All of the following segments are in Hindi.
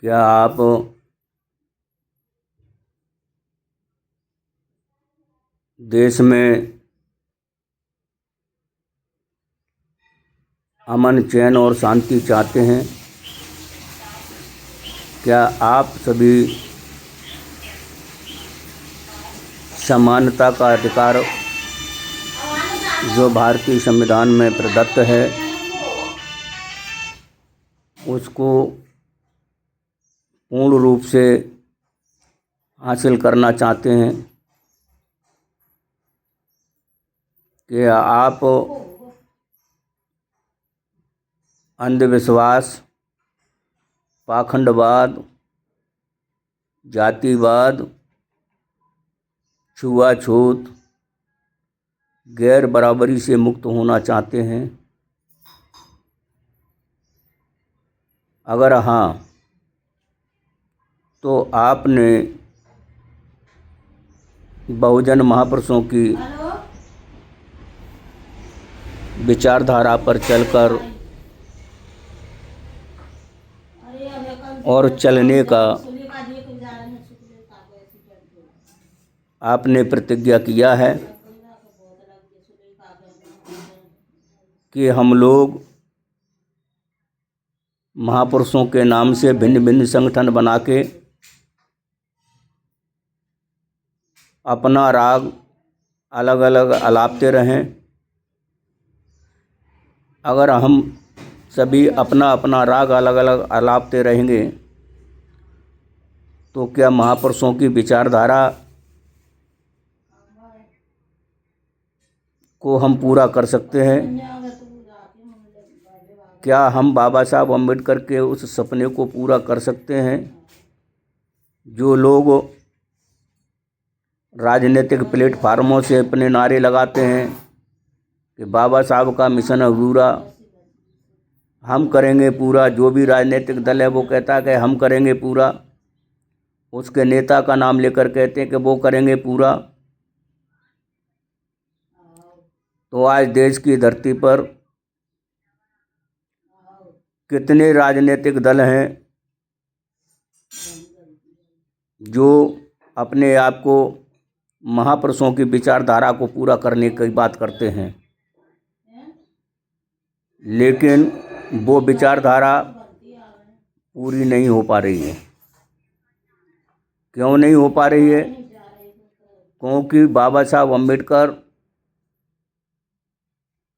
क्या आप देश में अमन, चैन और शांति चाहते हैं? क्या आप सभी समानता का अधिकार जो भारतीय संविधान में प्रदत्त है उसको पूर्ण रूप से हासिल करना चाहते हैं? कि आप अंधविश्वास, पाखंडवाद, जातिवाद, छुआछूत, गैर बराबरी से मुक्त होना चाहते हैं? अगर हाँ, तो आपने बहुजन महापुरुषों की विचारधारा पर चलकर और चलने का आपने प्रतिज्ञा किया है कि हम लोग महापुरुषों के नाम से भिन्न भिन्न संगठन बना के अपना राग अलग अलग अलापते रहें। अगर हम सभी अपना अपना राग अलग अलग अलापते रहेंगे तो क्या महापुरुषों की विचारधारा को हम पूरा कर सकते हैं? क्या हम बाबा साहब अम्बेडकर के उस सपने को पूरा कर सकते हैं? जो लोग राजनीतिक प्लेटफार्मों से अपने नारे लगाते हैं कि बाबा साहब का मिशन अधूरा, हम करेंगे पूरा। जो भी राजनीतिक दल है वो कहता है कि हम करेंगे पूरा, उसके नेता का नाम लेकर कहते हैं कि वो करेंगे पूरा। तो आज देश की धरती पर कितने राजनीतिक दल हैं जो अपने आप को महापुरुषों की विचारधारा को पूरा करने की बात करते हैं, लेकिन वो विचारधारा पूरी नहीं हो पा रही है। क्यों नहीं हो पा रही है? क्योंकि बाबा साहब अम्बेडकर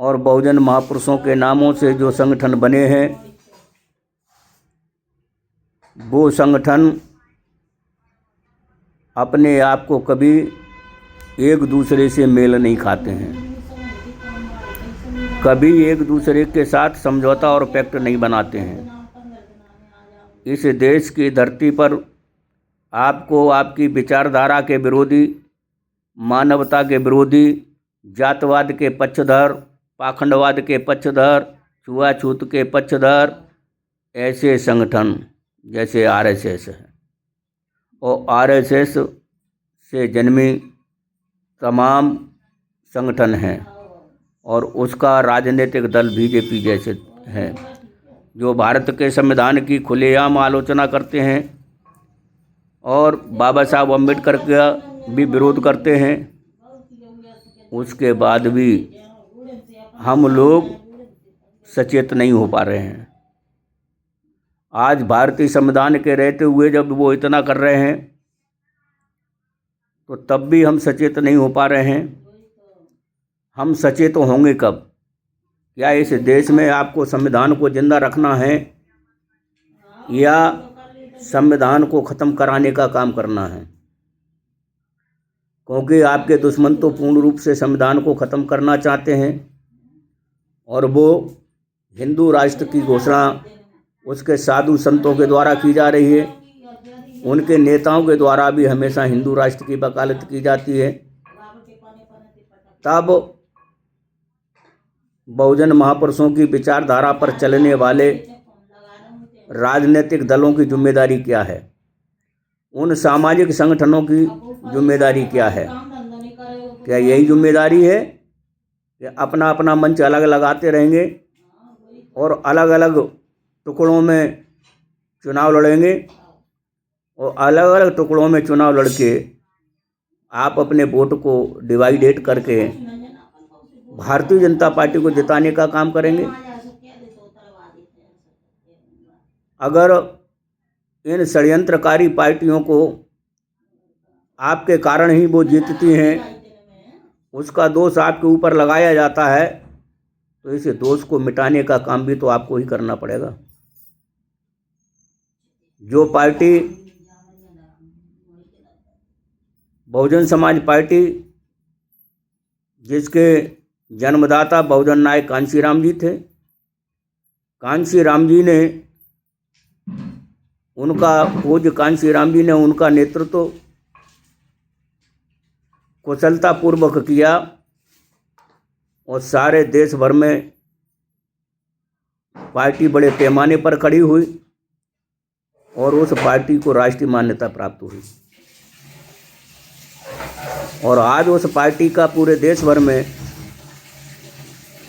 और बहुजन महापुरुषों के नामों से जो संगठन बने हैं वो संगठन अपने आप को कभी एक दूसरे से मेल नहीं खाते हैं, कभी एक दूसरे के साथ समझौता और पैक्ट नहीं बनाते हैं। इस देश की धरती पर आपको आपकी विचारधारा के विरोधी, मानवता के विरोधी, जातवाद के पक्षधर, पाखंडवाद के पक्षधर, छुआछूत के पक्षधर ऐसे संगठन जैसे आरएसएस है और आरएसएस से जन्मी तमाम संगठन हैं और उसका राजनीतिक दल बीजेपी जैसे है जो भारत के संविधान की खुलेआम आलोचना करते हैं और बाबा साहब अम्बेडकर का भी विरोध करते हैं। उसके बाद भी हम लोग सचेत नहीं हो पा रहे हैं। आज भारतीय संविधान के रहते हुए जब वो इतना कर रहे हैं तो तब भी हम सचेत नहीं हो पा रहे हैं। हम सचेत होंगे कब? क्या इस देश में आपको संविधान को जिंदा रखना है या संविधान को ख़त्म कराने का काम करना है? क्योंकि आपके दुश्मन तो पूर्ण रूप से संविधान को ख़त्म करना चाहते हैं और वो हिंदू राष्ट्र की घोषणा उसके साधु संतों के द्वारा की जा रही है। उनके नेताओं के द्वारा भी हमेशा हिंदू राष्ट्र की वकालत की जाती है। तब बहुजन महापुरुषों की विचारधारा पर चलने वाले राजनीतिक दलों की जिम्मेदारी क्या है? उन सामाजिक संगठनों की जिम्मेदारी क्या है? क्या यही जिम्मेदारी है कि अपना अपना मंच अलग लगाते रहेंगे और अलग अलग टुकड़ों में चुनाव लड़ेंगे और अलग अलग टुकड़ों में चुनाव लड़के आप अपने वोट को डिवाइडेट करके भारतीय जनता पार्टी को जिताने का काम करेंगे। अगर इन षड्यंत्रकारी पार्टियों को आपके कारण ही वो जीतती हैं, उसका दोष आपके ऊपर लगाया जाता है, तो इस दोष को मिटाने का काम भी तो आपको ही करना पड़ेगा। जो पार्टी बहुजन समाज पार्टी, जिसके जन्मदाता बहुजन नायक कांशीराम जी थे, कांशीराम जी ने उनका नेतृत्व कुशलतापूर्वक किया और सारे देश भर में पार्टी बड़े पैमाने पर खड़ी हुई और उस पार्टी को राष्ट्रीय मान्यता प्राप्त हुई। और आज उस पार्टी का पूरे देश भर में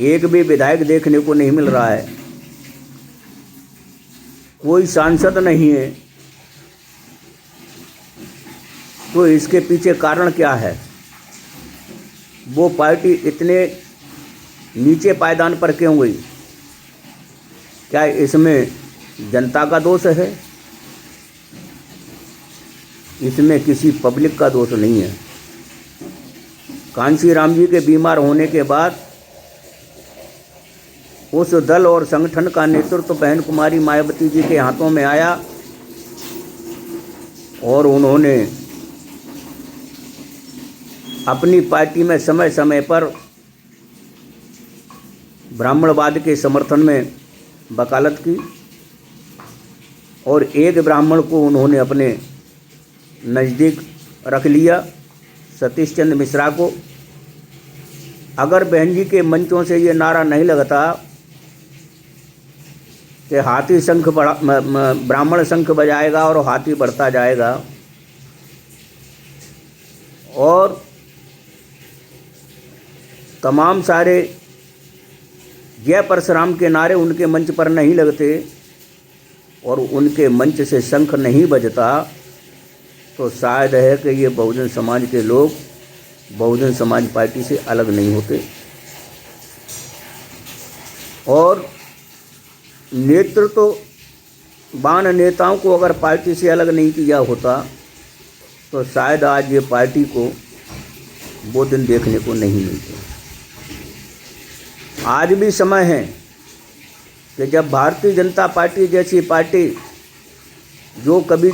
एक भी विधायक देखने को नहीं मिल रहा है, कोई सांसद नहीं है। तो इसके पीछे कारण क्या है? वो पार्टी इतने नीचे पायदान पर क्यों गई? क्या इसमें जनता का दोष है? इसमें किसी पब्लिक का दोष नहीं है। कांशीराम जी के बीमार होने के बाद उस दल और संगठन का नेतृत्व बहन कुमारी मायावती जी के हाथों में आया और उन्होंने अपनी पार्टी में समय समय पर ब्राह्मणवाद के समर्थन में वकालत की और एक ब्राह्मण को उन्होंने अपने नज़दीक रख लिया, सतीश चंद्र मिश्रा को। अगर बहन जी के मंचों से ये नारा नहीं लगता कि हाथी शंख ब्राह्मण शंख बजाएगा और हाथी बढ़ता जाएगा, और तमाम सारे जय परशुराम के नारे उनके मंच पर नहीं लगते और उनके मंच से शंख नहीं बजता, तो शायद है कि ये बहुजन समाज के लोग बहुजन समाज पार्टी से अलग नहीं होते। और नेतृत्ववान नेताओं को अगर पार्टी से अलग नहीं किया होता तो शायद आज ये पार्टी को वो दिन देखने को नहीं मिलते। आज भी समय है कि जब भारतीय जनता पार्टी जैसी पार्टी जो कभी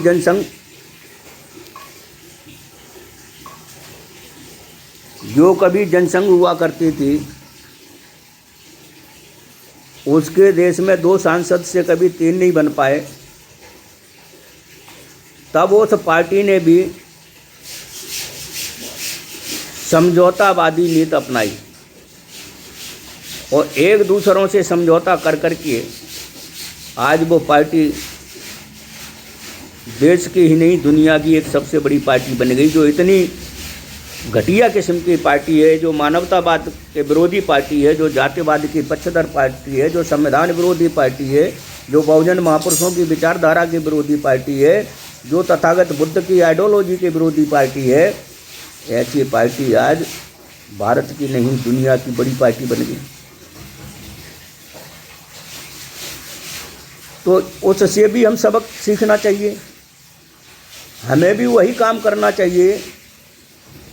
जनसंघ हुआ करती थी, उसके देश में 2 सांसद से कभी 3 नहीं बन पाए, तब उस पार्टी ने भी समझौतावादी नीति अपनाई और एक दूसरों से समझौता कर के आज वो पार्टी देश की ही नहीं दुनिया की एक सबसे बड़ी पार्टी बन गई, जो इतनी घटिया किस्म की पार्टी है, जो मानवतावाद के विरोधी पार्टी है, जो जातिवाद की पक्षधर पार्टी है, जो संविधान विरोधी पार्टी है, जो बहुजन महापुरुषों की विचारधारा की विरोधी पार्टी है, जो तथागत बुद्ध की आइडियोलॉजी के विरोधी पार्टी है। ऐसी पार्टी आज भारत की नहीं दुनिया की बड़ी पार्टी बन गई। तो उससे भी हम सबक सीखना चाहिए, हमें भी वही काम करना चाहिए।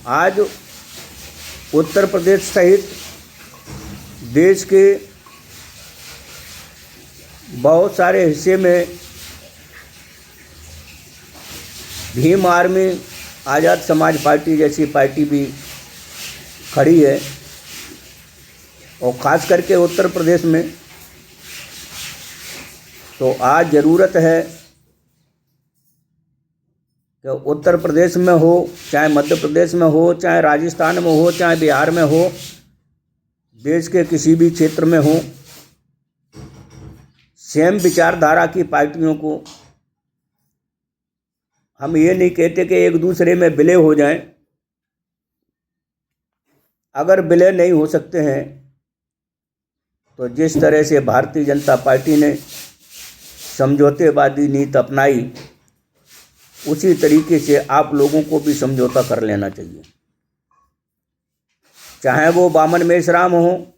आज उत्तर प्रदेश सहित देश के बहुत सारे हिस्से में भीम आर्मी, आज़ाद समाज पार्टी जैसी पार्टी भी खड़ी है, और ख़ास करके उत्तर प्रदेश में तो आज ज़रूरत है कि उत्तर प्रदेश में हो, चाहे मध्य प्रदेश में हो, चाहे राजस्थान में हो, चाहे बिहार में हो, देश के किसी भी क्षेत्र में हो, सेम विचारधारा की पार्टियों को, हम ये नहीं कहते कि एक दूसरे में विलय हो जाएं, अगर विलय नहीं हो सकते हैं तो जिस तरह से भारतीय जनता पार्टी ने समझौतेवादी नीति अपनाई, उसी तरीके से आप लोगों को भी समझौता कर लेना चाहिए। चाहे वो वामन मेश्राम हो,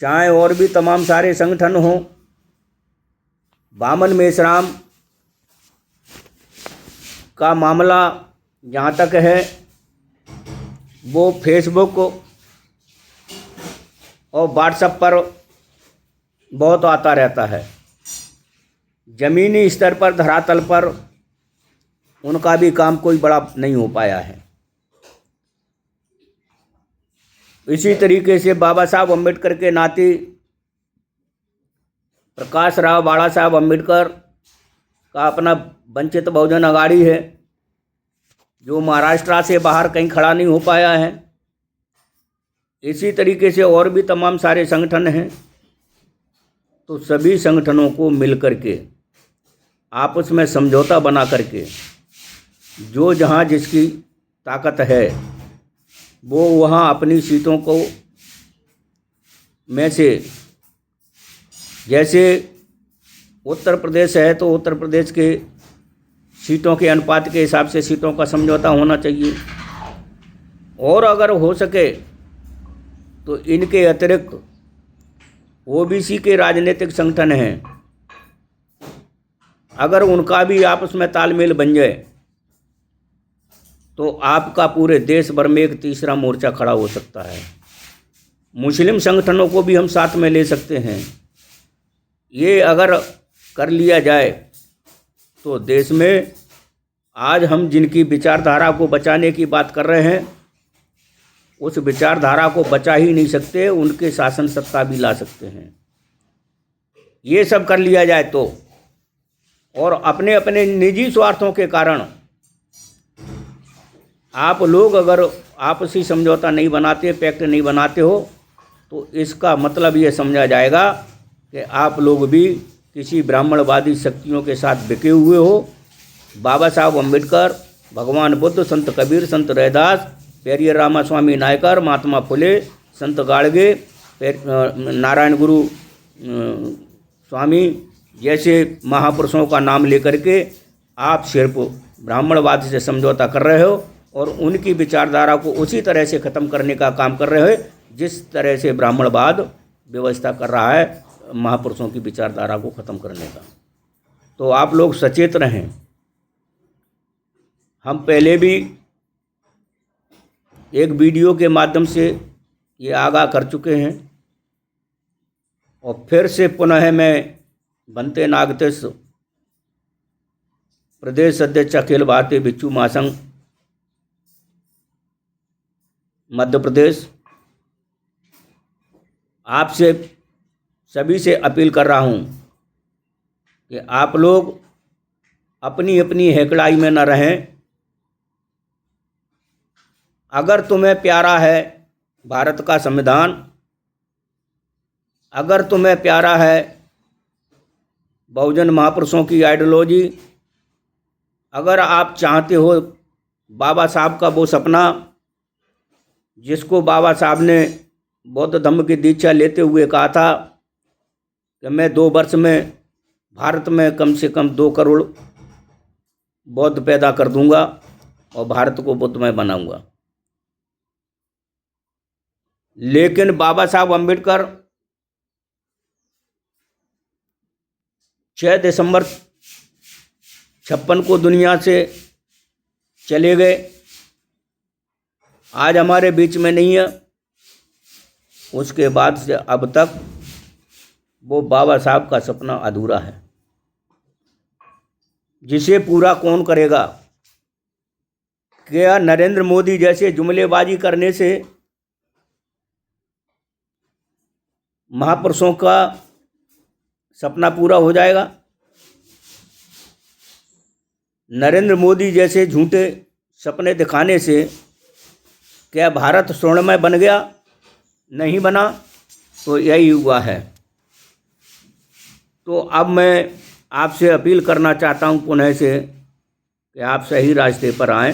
चाहे और भी तमाम सारे संगठन हो। वामन मेश्राम का मामला जहाँ तक है, वो फेसबुक और व्हाट्सएप पर बहुत आता रहता है। ज़मीनी स्तर पर, धरातल पर उनका भी काम कोई बड़ा नहीं हो पाया है। इसी तरीके से बाबा साहब अम्बेडकर के नाती प्रकाश राव बाड़ा साहब अम्बेडकर का अपना वंचित बहुजन अघाड़ी है, जो महाराष्ट्र से बाहर कहीं खड़ा नहीं हो पाया है। इसी तरीके से और भी तमाम सारे संगठन हैं। तो सभी संगठनों को मिल करके आपस में समझौता बना करके, जो जहाँ जिसकी ताकत है वो वहाँ अपनी सीटों को में से, जैसे उत्तर प्रदेश है तो उत्तर प्रदेश के सीटों के अनुपात के हिसाब से सीटों का समझौता होना चाहिए। और अगर हो सके तो इनके अतिरिक्त ओबीसी के राजनीतिक संगठन हैं, अगर उनका भी आपस में तालमेल बन जाए तो आपका पूरे देश भर में एक तीसरा मोर्चा खड़ा हो सकता है। मुस्लिम संगठनों को भी हम साथ में ले सकते हैं। ये अगर कर लिया जाए तो देश में आज हम जिनकी विचारधारा को बचाने की बात कर रहे हैं, उस विचारधारा को बचा ही नहीं सकते, उनके शासन सत्ता भी ला सकते हैं। ये सब कर लिया जाए तो, और अपने अपने निजी स्वार्थों के कारण आप लोग अगर आपसी समझौता नहीं बनाते, पैक्ट नहीं बनाते हो, तो इसका मतलब ये समझा जाएगा कि आप लोग भी किसी ब्राह्मणवादी शक्तियों के साथ बिके हुए हो। बाबा साहब अम्बेडकर, भगवान बुद्ध, संत कबीर, संत रैदास, पेरियर रामास्वामी नायकर, महात्मा फुले, संत गाड़गे, नारायण गुरु स्वामी जैसे महापुरुषों का नाम लेकर के आप सिर्फ ब्राह्मणवाद से समझौता कर रहे हो और उनकी विचारधारा को उसी तरह से ख़त्म करने का काम कर रहे हो जिस तरह से ब्राह्मणवाद व्यवस्था कर रहा है महापुरुषों की विचारधारा को ख़त्म करने का। तो आप लोग सचेत रहें। हम पहले भी एक वीडियो के माध्यम से ये आगाह कर चुके हैं और फिर से पुनः मैं बनते नागतेश प्रदेश अध्यक्ष अखिल भारतीय भिक्षु महासंघ मध्य प्रदेश आपसे सभी से अपील कर रहा हूँ कि आप लोग अपनी अपनी हेकड़ाई में न रहें। अगर तुम्हें प्यारा है भारत का संविधान, अगर तुम्हें प्यारा है बहुजन महापुरुषों की आइडियोलॉजी, अगर आप चाहते हो बाबा साहब का वो सपना जिसको बाबा साहब ने बौद्ध धम्म की दीक्षा लेते हुए कहा था कि मैं 2 वर्ष में भारत में कम से कम 2 करोड़ बौद्ध पैदा कर दूंगा और भारत को बुद्धमय बनाऊंगा। लेकिन बाबा साहब अम्बेडकर 6 दिसंबर 56 को दुनिया से चले गए, आज हमारे बीच में नहीं है। उसके बाद से अब तक वो बाबा साहब का सपना अधूरा है, जिसे पूरा कौन करेगा? क्या नरेंद्र मोदी जैसे जुमलेबाजी करने से महापुरुषों का सपना पूरा हो जाएगा? नरेंद्र मोदी जैसे झूठे सपने दिखाने से क्या भारत स्वर्णमय बन गया? नहीं बना। तो यही हुआ है। तो अब मैं आपसे अपील करना चाहता हूं पुनः से कि आप सही रास्ते पर आएं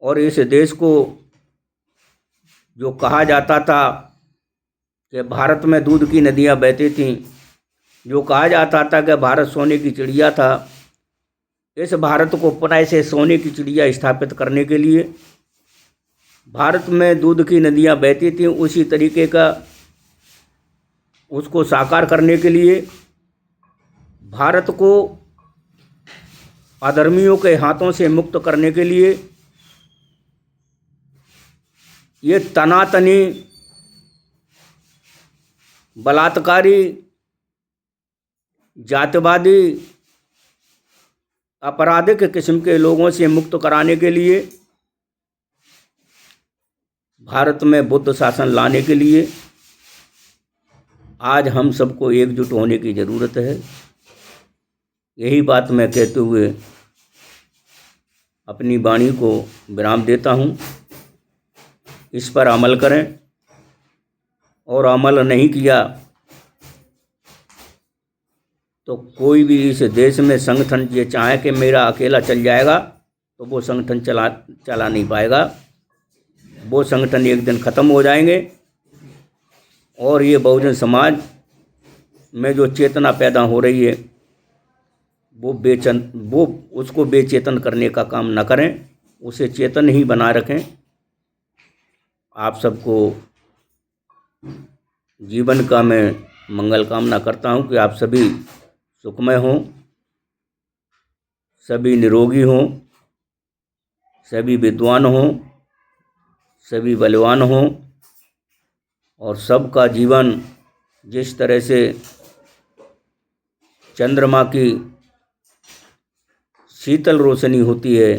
और इस देश को, जो कहा जाता था कि भारत में दूध की नदियां बहती थीं, जो कहा जाता था कि भारत सोने की चिड़िया था, इस भारत को पुनः से सोने की चिड़िया स्थापित करने के लिए, भारत में दूध की नदियां बहती थीं उसी तरीके का उसको साकार करने के लिए, भारत को अधर्मियों के हाथों से मुक्त करने के लिए, ये तनातनी बलात्कारी जातिवादी आपराधिक किस्म के लोगों से मुक्त कराने के लिए, भारत में बुद्ध शासन लाने के लिए आज हम सबको एकजुट होने की ज़रूरत है। यही बात मैं कहते हुए अपनी वाणी को विराम देता हूँ। इस पर अमल करें, और अमल नहीं किया तो कोई भी इस देश में संगठन ये चाहे कि मेरा अकेला चल जाएगा तो वो संगठन चला नहीं पाएगा। वो संगठन एक दिन ख़त्म हो जाएंगे और ये बहुजन समाज में जो चेतना पैदा हो रही है वो उसको बेचेतन करने का काम न करें, उसे चेतन ही बना रखें। आप सबको जीवन का मैं मंगल कामना करता हूँ कि आप सभी सुखमय हों, सभी निरोगी हों, सभी विद्वान हों, सभी बलवान हों, और सबका जीवन जिस तरह से चंद्रमा की शीतल रोशनी होती है